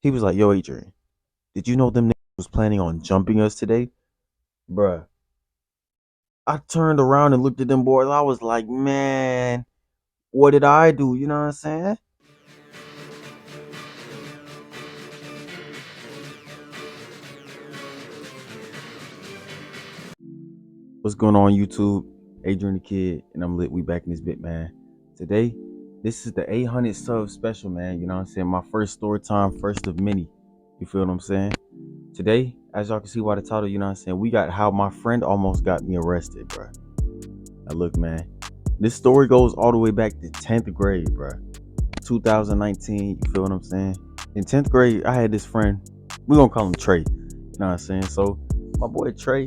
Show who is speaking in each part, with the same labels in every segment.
Speaker 1: He was like, "Yo, Adrian, did you know them niggas was planning on jumping us today?" Bruh. I turned around and looked at them boys. I was like, man, what did I do? You know what I'm saying? What's going on, YouTube? Adrian the Kid, and I'm lit. We back in this bit, man. Today, this is the 800 sub special, man. You know what I'm saying? My first story time, first of many. You feel what I'm saying? Today, as y'all can see by the title, you know what I'm saying? We got how my friend almost got me arrested, bro. Now, look, man. This story goes all the way back to 10th grade, bro. 2019. You feel what I'm saying? In 10th grade, I had this friend. We gonna call him Trey. You know what I'm saying? So, my boy Trey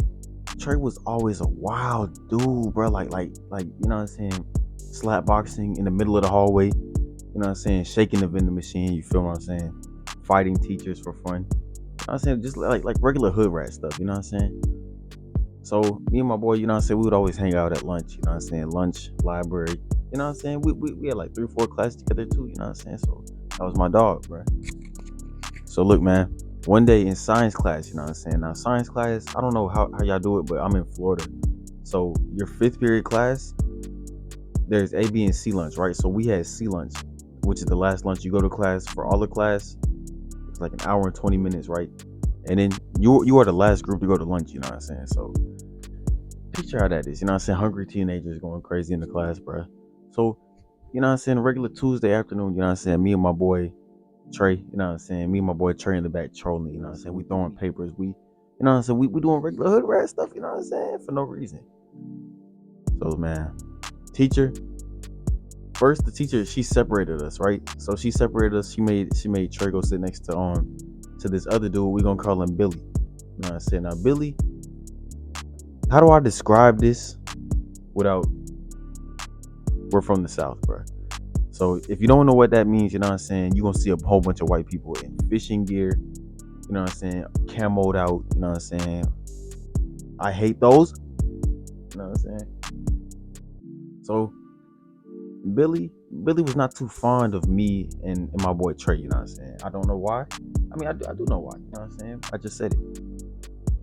Speaker 1: was always a wild dude, bro. You know what I'm saying? Slap boxing in the middle of the hallway. You know what I'm saying? Shaking the vending machine. You feel what I'm saying? Fighting teachers for fun. You know what I'm saying? Just like regular hood rat stuff. You know what I'm saying? So me and my boy, you know what I'm saying? We would always hang out at lunch. You know what I'm saying? Lunch, library. You know what I'm saying? We had like 3 or 4 classes together too. You know what I'm saying? So that was my dog, bro. So look, man. One day in science class, you know what I'm saying? Now science class, I don't know how y'all do it, but I'm in Florida. So your 5th period class, there's A, B, and C lunch, right? So we had C lunch, which is the last lunch you go to class for all the class. It's like an hour and 20 minutes, right? And then you are the last group to go to lunch, you know what I'm saying? So picture how that is, you know what I'm saying? Hungry teenagers going crazy in the class, bro. So, you know what I'm saying? Regular Tuesday afternoon, you know what I'm saying? Me and my boy Trey, you know what I'm saying? Me and my boy Trey in the back trolling, you know what I'm saying? We throwing papers, you know what I'm saying? We doing regular hood rat stuff, you know what I'm saying? For no reason. So, man, teacher, first the teacher, she separated us, right? So she separated us. She made Trey go sit next to this other dude. We gonna call him Billy. You know what I'm saying? Now Billy, how do I describe this without we're from the South, bro? So if you don't know what that means, you know what I'm saying, you're gonna see a whole bunch of white people in fishing gear, you know what I'm saying, camoed out, you know what I'm saying. I hate those, you know what I'm saying. So Billy was not too fond of me and my boy Trey, you know what I'm saying. I don't know why. I mean, I do know why, you know what I'm saying. I just said it.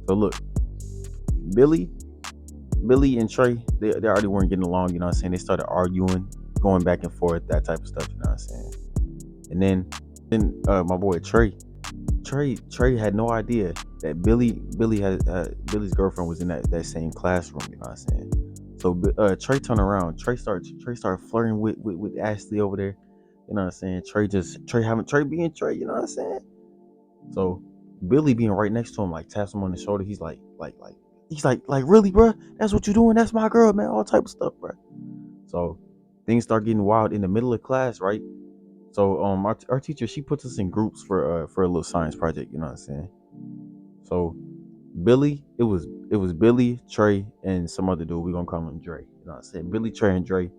Speaker 1: So look, Billy, Billy and Trey, they already weren't getting along, you know what I'm saying. They started arguing, going back and forth, that type of stuff, you know what I'm saying. And then my boy Trey had no idea that Billy had Billy's girlfriend was in that same classroom. You know what I'm saying? So Trey turned around. Trey started flirting with Ashley over there. You know what I'm saying? Trey being Trey. You know what I'm saying? So Billy being right next to him, like taps him on the shoulder. He's like really, bro? That's what you doing? That's my girl, man. All type of stuff, bro. So things start getting wild in the middle of class, right? So our teacher, she puts us in groups for a little science project, you know what I'm saying? So Billy, it was Billy, Trey, and some other dude. We gonna call him Dre. You know what I'm saying? Billy, Trey, and Dre,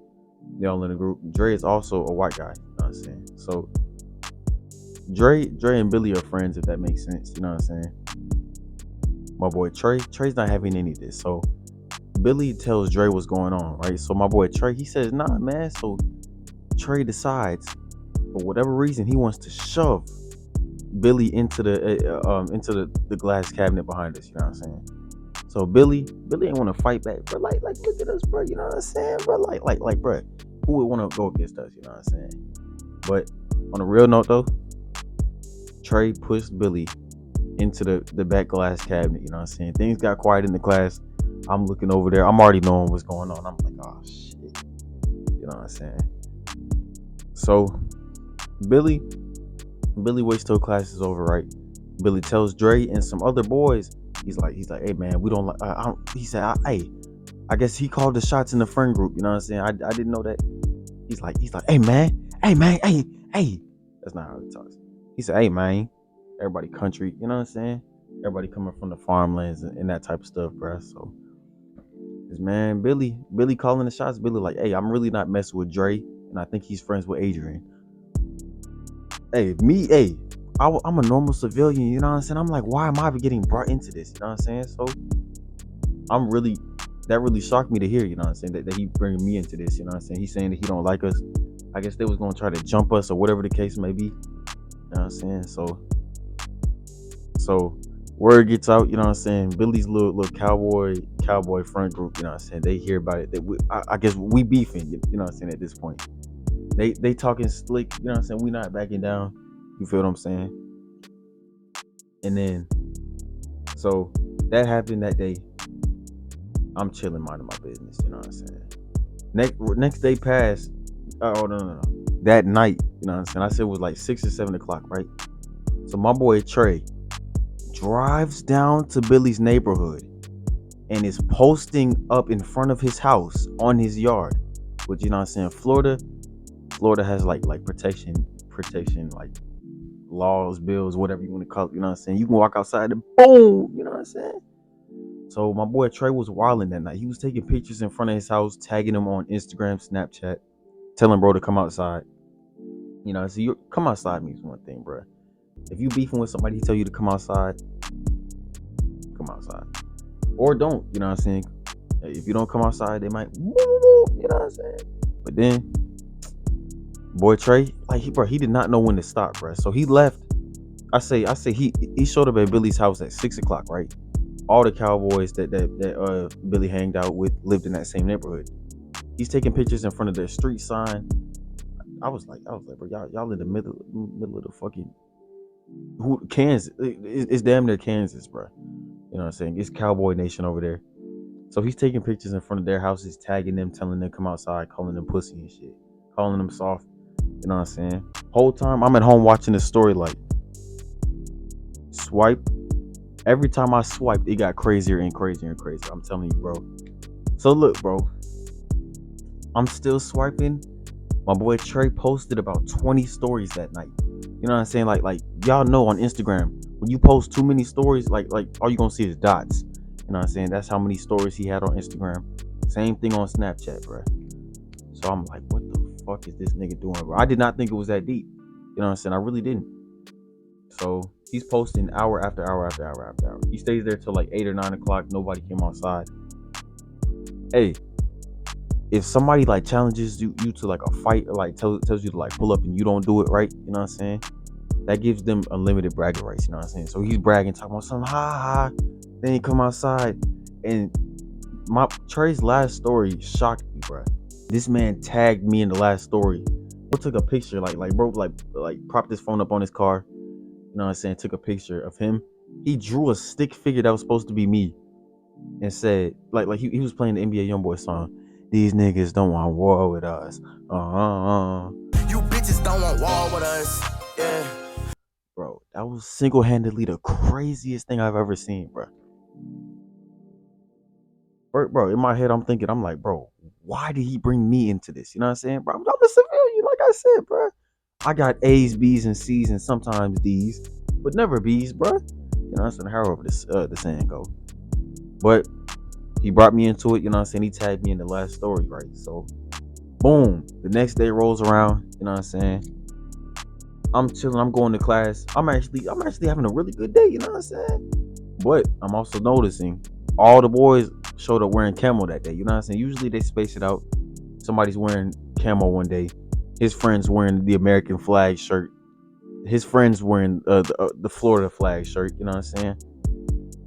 Speaker 1: they all in the group. Dre is also a white guy, you know what I'm saying? So Dre and Billy are friends, if that makes sense, you know what I'm saying? My boy Trey's not having any of this. So Billy tells Dre what's going on, right? So my boy Trey, he says, nah, man. So Trey decides, for whatever reason, he wants to shove Billy into the glass cabinet behind us. You know what I'm saying? So Billy ain't want to fight back, bro. Like look at us, bro. You know what I'm saying, bro? Bro. Who would want to go against us? You know what I'm saying? But on a real note, though, Trey pushed Billy into the back glass cabinet. You know what I'm saying? Things got quiet in the class. I'm looking over there. I'm already knowing what's going on. I'm like, oh shit. You know what I'm saying? So Billy waits till class is over, right? Billy tells Dre and some other boys, he's like, hey man, we don't like. He said, hey, I guess he called the shots in the friend group. You know what I'm saying? I didn't know that. He's like, hey man, hey. That's not how he talks. He said, hey man, everybody country. You know what I'm saying? Everybody coming from the farmlands and that type of stuff, bro. So this man, Billy calling the shots. Billy like, hey, I'm really not messing with Dre, and I think he's friends with Adrian. Hey, I'm a normal civilian, you know what I'm saying? I'm like, why am I getting brought into this? You know what I'm saying? So that really shocked me to hear, you know what I'm saying? That he bringing me into this, you know what I'm saying? He's saying that he don't like us. I guess they was gonna try to jump us or whatever the case may be. You know what I'm saying? So So word gets out, you know what I'm saying? Billy's little cowboy front group, you know what I'm saying? They hear about it. I guess we beefing, you know what I'm saying, at this point. They talking slick, you know what I'm saying? We not backing down. You feel what I'm saying? And then so that happened that day. I'm chilling, minding my business, you know what I'm saying? Next day passed. Oh no. That night, you know what I'm saying? I said it was like 6 or 7 o'clock, right? So my boy Trey drives down to Billy's neighborhood and is posting up in front of his house on his yard. Which, you know what I'm saying? Florida has like protection like laws, bills, whatever you want to call it, you know what I'm saying? You can walk outside and boom, you know what I'm saying? So my boy Trey was wilding that night. He was taking pictures in front of his house, tagging him on Instagram, Snapchat, telling bro to come outside. You know, so you come outside means one thing, bro. If you beefing with somebody, he tell you to come outside, come outside. Or don't, you know what I'm saying? If you don't come outside, they might, you know what I'm saying? But then, boy Trey, like he did not know when to stop, bro. So he left. I say he showed up at Billy's house at 6 o'clock, right? All the cowboys that Billy hanged out with lived in that same neighborhood. He's taking pictures in front of their street sign. I was like, bro, y'all in the middle of the fucking Kansas. It's damn near Kansas, bro. You know what I'm saying? It's Cowboy Nation over there. So he's taking pictures in front of their houses, tagging them, telling them come outside, calling them pussy and shit, calling them soft. You know what I'm saying? Whole time I'm at home watching the story, like swipe. Every time I swiped, it got crazier and crazier and crazier. I'm telling you, bro. So look, bro, I'm still swiping. My boy Trey posted about 20 stories that night. You know what I'm saying? Like y'all know on Instagram, when you post too many stories, like all you gonna see is dots. You know what I'm saying? That's how many stories he had on Instagram. Same thing on Snapchat, bro. So I'm like, what the fuck is this nigga doing, bro? I did not think it was that deep. You know what I'm saying? I really didn't. So he's posting hour after hour after hour after hour. He stays there till like 8 or 9 o'clock. Nobody came outside. Hey, if somebody like challenges you to like a fight or like tells you to like pull up and you don't do it right, you know what I'm saying? That gives them unlimited bragging rights, you know what I'm saying? So he's bragging, talking about something, ha. Then he come outside, and my Trey's last story shocked me, bro. This man tagged me in the last story. Bro took a picture, bro propped his phone up on his car, you know what I'm saying? Took a picture of him. He drew a stick figure that was supposed to be me, and said, like he was playing the NBA YoungBoy song. These niggas don't want war with us. You bitches don't want war with us. Yeah. Bro, that was single-handedly the craziest thing I've ever seen, bro. Bro, in my head, I'm like, bro, why did he bring me into this? You know what I'm saying? Bro, I'm a civilian, like I said, bro. I got A's, B's, and C's, and sometimes D's, but never B's, bro. You know what I'm saying? However the saying go. But he brought me into it, you know what I'm saying? He tagged me in the last story, right? So, boom. The next day rolls around, you know what I'm saying? I'm chilling, I'm going to class. I'm actually having a really good day, you know what I'm saying? But I'm also noticing all the boys showed up wearing camo that day, you know what I'm saying? Usually they space it out. Somebody's wearing camo one day. His friend's wearing the American flag shirt. His friend's wearing the Florida flag shirt, you know what I'm saying?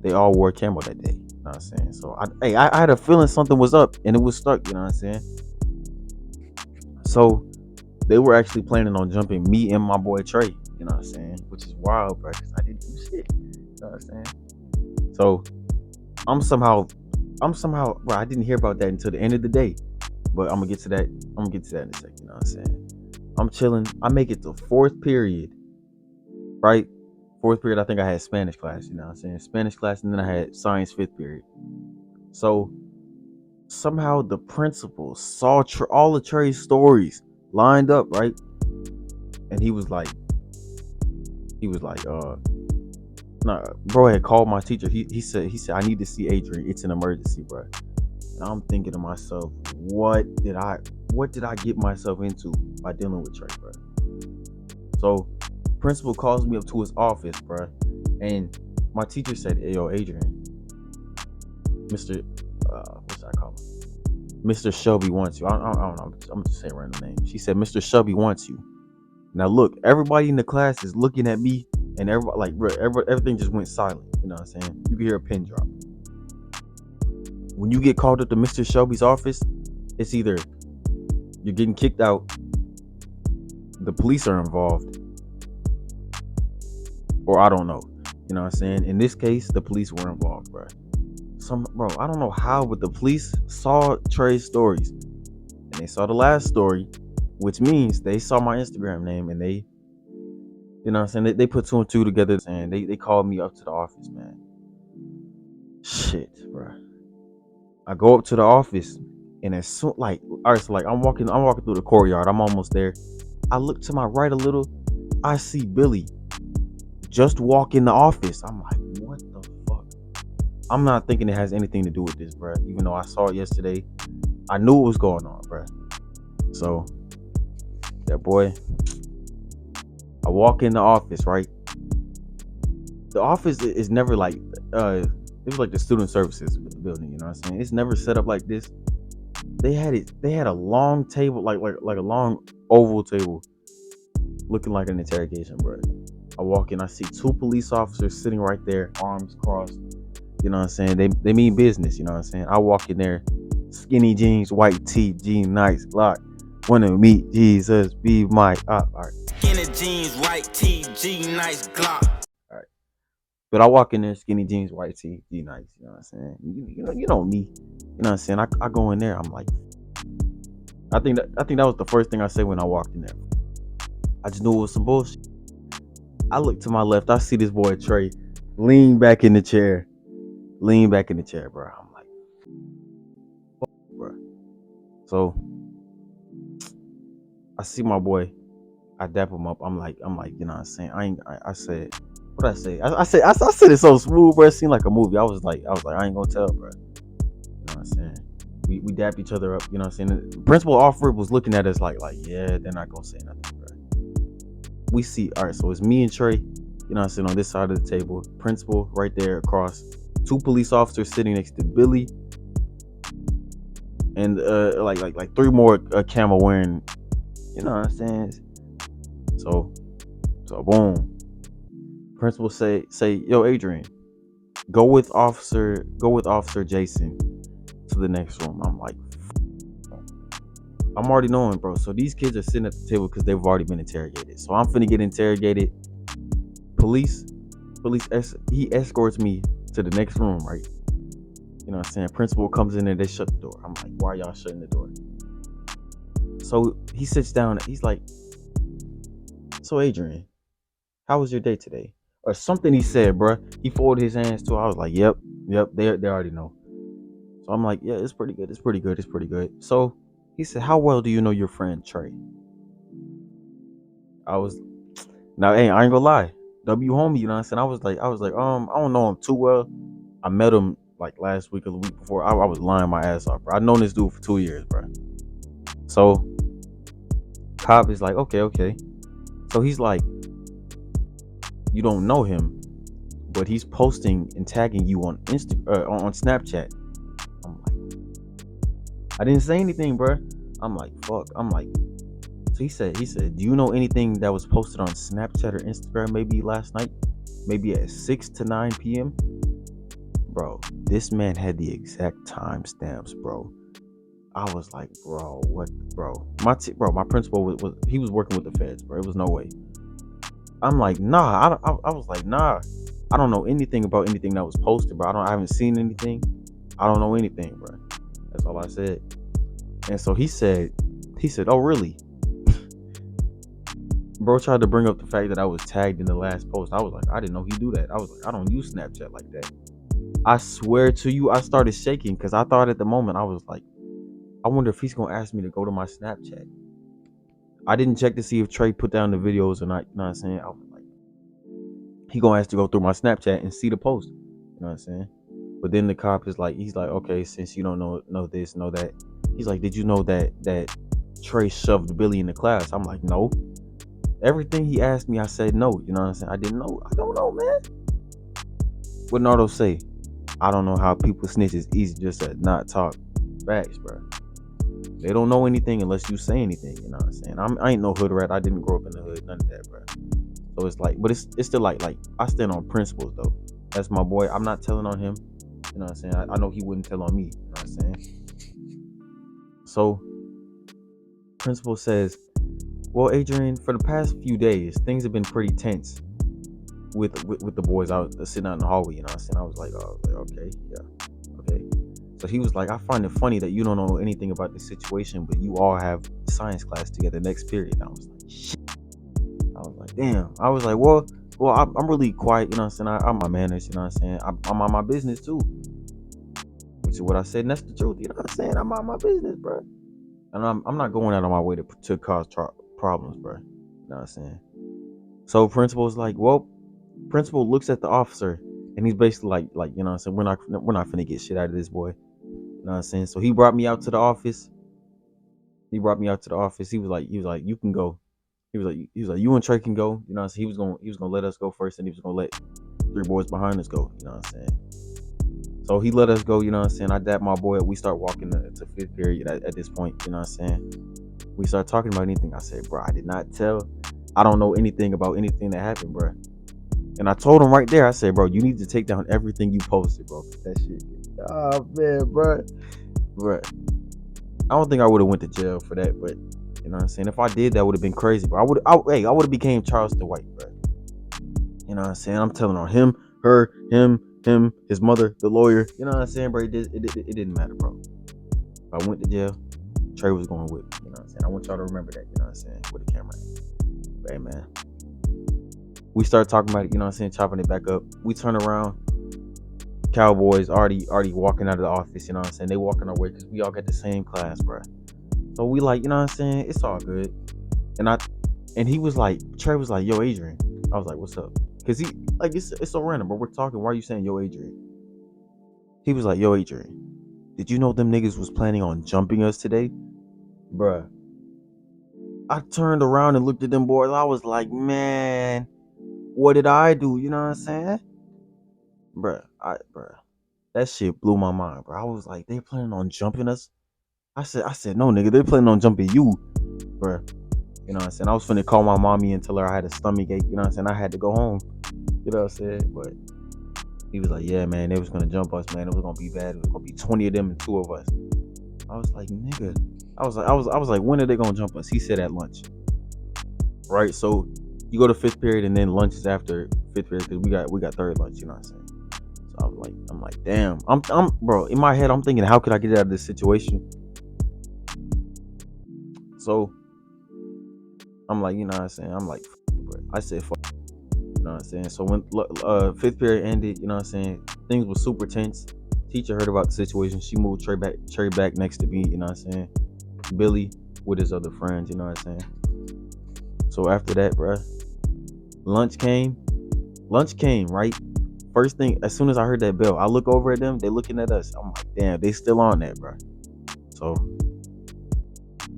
Speaker 1: They all wore camo that day. You know what I'm saying? So I had a feeling something was up and it was stuck, you know what I'm saying? So they were actually planning on jumping me and my boy Trey, you know what I'm saying? Which is wild, bro, because I didn't do shit. You know what I'm saying? So I'm somehow, bro, I didn't hear about that until the end of the day. But I'm gonna get to that in a second, you know what I'm saying? I'm chilling. I make it to fourth period, right? Fourth period, I think I had Spanish class, you know what I'm saying? Spanish class, and then I had science fifth period. So somehow the principal saw all the Trey's stories lined up, right? And he was like, nah, bro had called my teacher. He said, I need to see Adrian. It's an emergency, bro. And I'm thinking to myself, what did I get myself into by dealing with Trey, bro? So principal calls me up to his office, bro, and my teacher said, hey, yo, Adrian, Mr. What should I call him? Mr. Shelby wants you. I don't know. I'm just saying random name. She said, Mr. Shelby wants you. Now look, everybody in the class is looking at me And everybody, like, bro, everything just went silent. You know what I'm saying? You can hear a pin drop. When you get called up to Mr. Shelby's office, it's either you're getting kicked out, the police are involved, or I don't know. You know what I'm saying? In this case, the police were involved, bro. Bro, I don't know how, but the police saw Trey's stories, and they saw the last story, which means they saw my Instagram name, and they, you know what I'm saying? They put two and two together, and they called me up to the office, man. Shit, bro. I go up to the office, and as soon, like, all right, so like I'm walking through the courtyard. I'm almost there. I look to my right a little. I see Billy just walk in the office. I'm like, what the fuck? I'm not thinking it has anything to do with this, bro. Even though I saw it yesterday, I knew what was going on, bro. So, that boy, I walk in the office, right? The office is never like, it was like the student services building, you know what I'm saying? It's never set up like this. They had a long table, like a long oval table, looking like an interrogation, bro. I walk in, I see two police officers sitting right there, arms crossed. You know what I'm saying? They mean business, you know what I'm saying? I walk in there, skinny jeans, white tee, jean nice, Glock. Wanna meet Jesus, be my all right.
Speaker 2: Skinny jeans, white tee, G nice, Glock.
Speaker 1: All right. But I walk in there, skinny jeans, white tee, G nice, you know what I'm saying? You know me. You know what I'm saying? I go in there, I'm like, I think that was the first thing I said when I walked in there. I just knew it was some bullshit. I look to my left, I see this boy Trey lean back in the chair, bro. I'm like, bro. So I see my boy, I dap him up. I'm like, you know what I'm saying? I said, what I say? I said it so smooth, bro. It seemed like a movie. I was like, I ain't gonna tell, bro. You know what I'm saying? We dap each other up, you know what I'm saying? The principal officer was looking at us like, yeah, they're not gonna say nothing, bro. We see, all right, so it's me and Trey, you know what I'm saying, on this side of the table. Principal right there across. Two police officers sitting next to Billy. And like three more camo wearing, you know what I'm saying? So boom. Principal say, yo, Adrian, go with Officer Jason to the next room. I'm like, I'm already knowing, bro. So these kids are sitting at the table because they've already been interrogated. So I'm finna get interrogated. Police, he escorts me to the next room, right? You know what I'm saying? Principal comes in there, they shut the door. I'm like, why are y'all shutting the door? So he sits down, he's like, so Adrian, how was your day today? Or something he said, bro. He folded his hands too. I was like, yep, they already know. So I'm like, yeah, it's pretty good. So he said, how well do you know your friend Trey? Now, hey, I ain't gonna lie. W homie, you know what I'm saying? I was like, I don't know him too well. I met him like last week or the week before. I was lying my ass off, bro. I've known this dude for 2 years, bro. So cop is like, okay. So he's like, you don't know him, but he's posting and tagging you on on Snapchat. I'm like, I didn't say anything, bro. I'm like, fuck. I'm like, so he said, do you know anything that was posted on Snapchat or Instagram maybe last night? Maybe at 6 to 9 p.m.? Bro, this man had the exact timestamps, bro. I was like, bro, what, bro? My principal was he was working with the feds, bro. It was no way. I'm like, nah. I was like, nah. I don't know anything about anything that was posted, bro. I haven't seen anything. I don't know anything, bro. That's all I said. And so he said, oh, really? Bro tried to bring up the fact that I was tagged in the last post. I was like, I didn't know he do that. I was like, I don't use Snapchat like that. I swear to you, I started shaking because I thought at the moment, I was like, I wonder if he's going to ask me to go to my Snapchat. I didn't check to see if Trey put down the videos or not. You know what I'm saying? I was like, he going to ask to go through my Snapchat and see the post. You know what I'm saying? But then the cop is like, he's like, okay, since you don't know this, know that. He's like, did you know that Trey shoved Billy in the class? I'm like, no. Everything he asked me, I said no. You know what I'm saying? I didn't know. I don't know, man. What Nardo say? I don't know how people snitch. It's easy just to not talk. Facts, bro. They don't know anything unless you say anything. You know what I'm saying? I ain't no hood rat. I didn't grow up in the hood. None of that, bro. So it's like, but it's still like I stand on principles though. That's my boy. I'm not telling on him. You know what I'm saying? I know he wouldn't tell on me. You know what I'm saying? So principal says, well, Adrian, for the past few days, things have been pretty tense with the boys. I was sitting out in the hallway. You know what I'm saying? I was like, okay, yeah, okay. So he was like, I find it funny that you don't know anything about this situation, but you all have science class together next period. And I was like, shit. I was like, damn. I was like, well, I'm really quiet. You know what I'm saying? I'm my manners. You know what I'm saying? I'm on my business too, which is what I said. And that's the truth. You know what I'm saying? I'm on my business, bro. And I'm not going out of my way to cause problems, bro. You know what I'm saying? So principal's like, well, principal looks at the officer, and he's basically like, you know what I'm saying? We're not finna get shit out of this boy. You know what I'm saying? So he brought me out to the office. He brought me out to the office. He was like, you can go. He was like, you and Trey can go. You know what I'm saying? He was gonna let us go first, and he was gonna let three boys behind us go. You know what I'm saying? So he let us go. You know what I'm saying? I dapped my boy up. We start walking to fifth period at this point. You know what I'm saying? We start talking about anything. I said, bro, I did not tell. I don't know anything about anything that happened, bro. And I told him right there. I said, bro, you need to take down everything you posted, bro. That shit. Oh man, bro. I don't think I would have went to jail for that, but you know what I'm saying? If I did, that would have been crazy, bro. I would have became Charleston White, bro. You know what I'm saying? I'm telling on him, her, him, his mother, the lawyer. You know what I'm saying, bro? It didn't matter, bro. If I went to jail, Trey was going with me. You know what I'm saying? I want y'all to remember that. You know what I'm saying? With the camera. But hey, man. We started talking about it. You know what I'm saying? Chopping it back up. We turn around. Cowboys already walking out of the office. You know what I'm saying? They walking our way because we all got the same class, bro. So we like, you know what I'm saying? It's all good. And he was like, Trey was like, yo, Adrian. I was like, what's up? Cause he like it's so random, but we're talking. Why are you saying yo, Adrian? He was like, yo, Adrian, did you know them niggas was planning on jumping us today? Bruh. I turned around and looked at them boys. I was like, man, what did I do? You know what I'm saying? Bruh. That shit blew my mind, bro. I was like, they planning on jumping us? I said, no, nigga, they planning on jumping you, bruh. You know what I'm saying? I was finna call my mommy and tell her I had a stomach ache. You know what I'm saying? I had to go home. You know what I'm saying? But he was like, yeah, man, they was gonna jump us, man. It was gonna be bad. It was gonna be 20 of them and 2 of us. I was like, nigga. I was like, when are they gonna jump us? He said at lunch. Right? So you go to fifth period and then lunch is after fifth period because we got third lunch, you know what I'm saying? So I'm like, damn. I'm bro, in my head, I'm thinking, how could I get out of this situation? So I'm like, you know what I'm saying? I'm like, bro. I said, fuck. You know what I'm saying? So when fifth period ended, you know what I'm saying? Things were super tense. Teacher heard about the situation. She moved Trey back next to me, you know what I'm saying? Billy with his other friends, you know what I'm saying? So after that, bro, lunch came, right? First thing, as soon as I heard that bell, I look over at them, they looking at us. I'm like, damn, they still on that, bro. So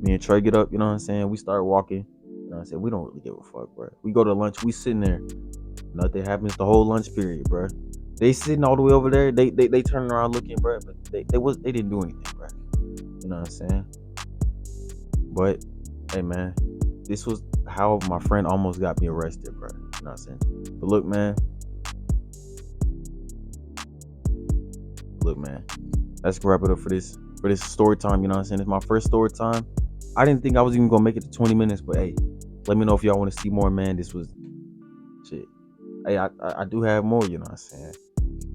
Speaker 1: me and Trey get up, you know what I'm saying? We start walking. You know what I'm saying? We don't really give a fuck, bro. We go to lunch, we sitting there. Nothing happens the whole lunch period, bro. They sitting all the way over there. They turning around looking, bro, but they didn't do anything, bro. You know what I'm saying? But hey, man, this was how my friend almost got me arrested, bro. You know what I'm saying? But look, man, let's wrap it up for this story time. You know what I'm saying? It's my first story time. I didn't think I was even gonna make it to 20 minutes, but hey, let me know if y'all want to see more, man. This was shit. Hey, I do have more, you know what I'm saying?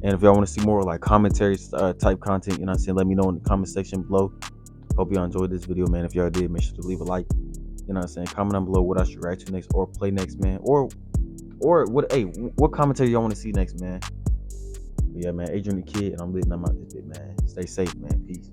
Speaker 1: And if y'all want to see more like commentary type content, you know what I'm saying, let me know in the comment section below. Hope y'all enjoyed this video, man. If y'all did, make sure to leave a like. You know what I'm saying? Comment down below what I should react to next or play next, man. Or what commentary y'all want to see next, man? But yeah, man, Adriannthakidd, and I'm letting them out this bit, man. Stay safe, man. Peace.